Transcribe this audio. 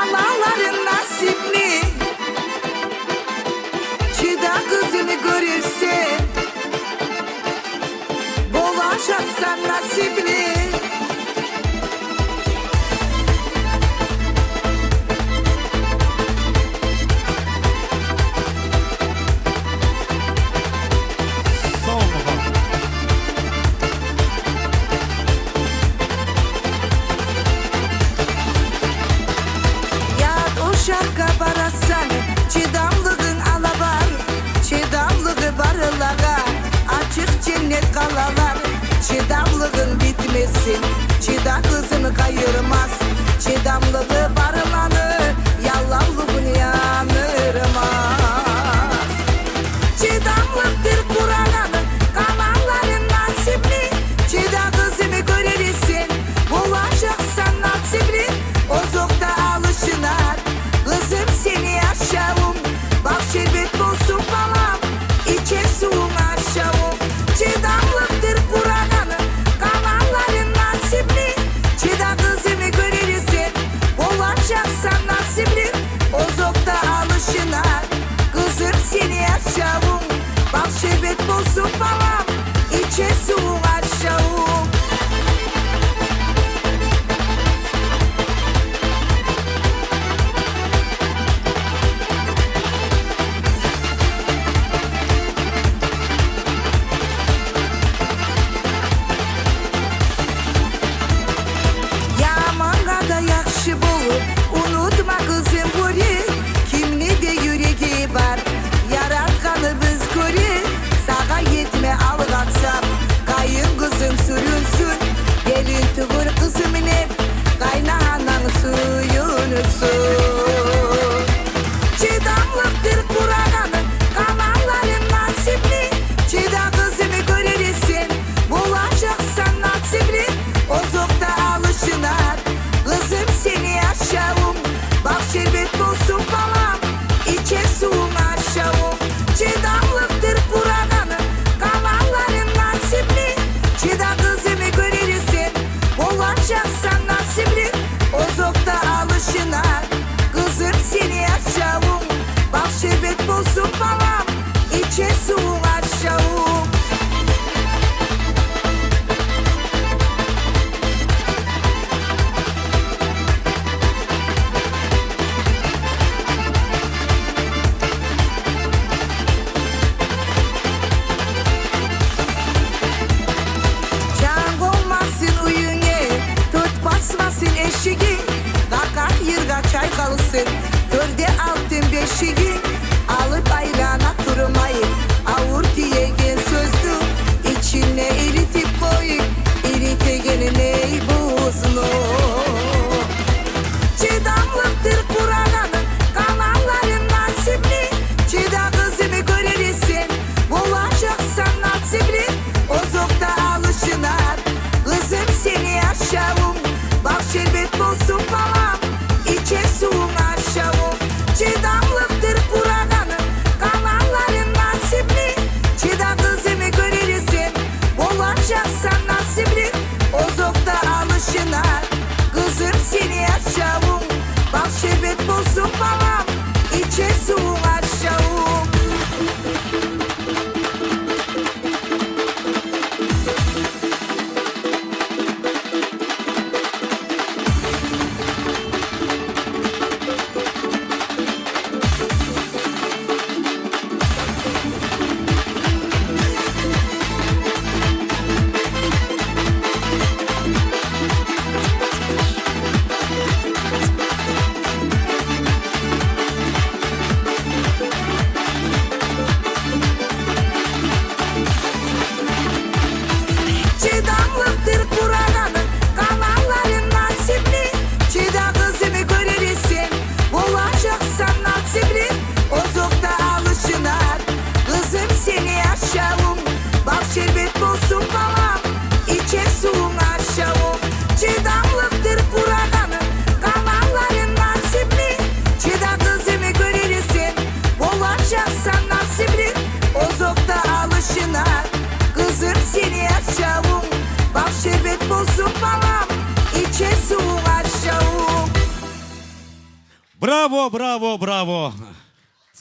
Anaların nasipli, çida kızını görürsen, bulaşacaksan nasipli. Şarkı barasan, çidamlığın alabar, çidamlığı barılağa, açık cennet kalalar. Çidamlığın bitmesin, çida kızını kayırmaz, çidamlığı barılanı, yalanlığın yanırmaz. Çidamlıktır Kur'an'ın, kanalların nasipli, çida kızını görürsün, bulaşacaksan nasipli, ozokta alışınar. Kızım seni aşağım, bak şerbet bulsun falan, içe suğun aşağım. Çidamlıktır Kur'an'ın, kanalların nasipli, çida kızımı görürsün, bulaşacaksan nasipli, ozokta alışınar. Kızım seni aşağım, bak şerbet bulsun falan, içe suğun aşağım. Unutma kızım buri, kimli de yüreği var, yaratkanı biz kuri, sağa yetme al kaçsam, kayın kızım sürünsün, gelin tığır kızımın hep, kaynanan suyunu sun. Çidamlıktır Kur'an'ın, kanalların nasipli, çida kızımı görürsün, bulaşacaksan nasipli, ozokta alışınar. Kızım seni aşağım, bak şerbet bulsun falan, içe suğun aşağım. Çidamlıktır Kur'an'ın, kanalların nasipli, çida kızımı görürsün, bulaşacaksan nasipli, ozokta alışınar. Kızım seni aşağım, bak şerbet bulsun falan, içe suğun aşağım. Eşiği, kakak yırga çay kalsın, dörde altın beşiği, alıp ayrana durmayın, avur diyegen sözlü, içine eritip koyup, eritegeline buzlu. Çidamlıktır Kur'an'ın, kanalların nasipli, çida kızımı görürsün, bulaşacaksan nasipli, ozokta alışınar. Kızım seni aşağım, bak şerbet bulsun falan, içe suğun aşağım. Çidamlıktır Kur'an'ın, kanalların nasipli, çida kızımı görürsün, bulaşacaksan nasipli, ozokta alışınar. Kızım seni aşağım, bak şerbet bulsun falan, içe suğun aşağım. Çidamlıktır Kur'an'ın, kanalların nasipli, çida kızımı görürsün, bulaşacaksan nasipli, ozokta alışınar. Kızım seni aşağım, bak şerbet bulsun falan, içe suğun aşağım. Çidamlıktır Kur'an'ın, kanalların nasipli, çida kızımı görürsün, bulaşacaksan nasipli, ozokta alışınar. Kızım seni aşağım, bak şerbet bulsun falan, içe suğun aşağım. Bravo, bravo, bravo.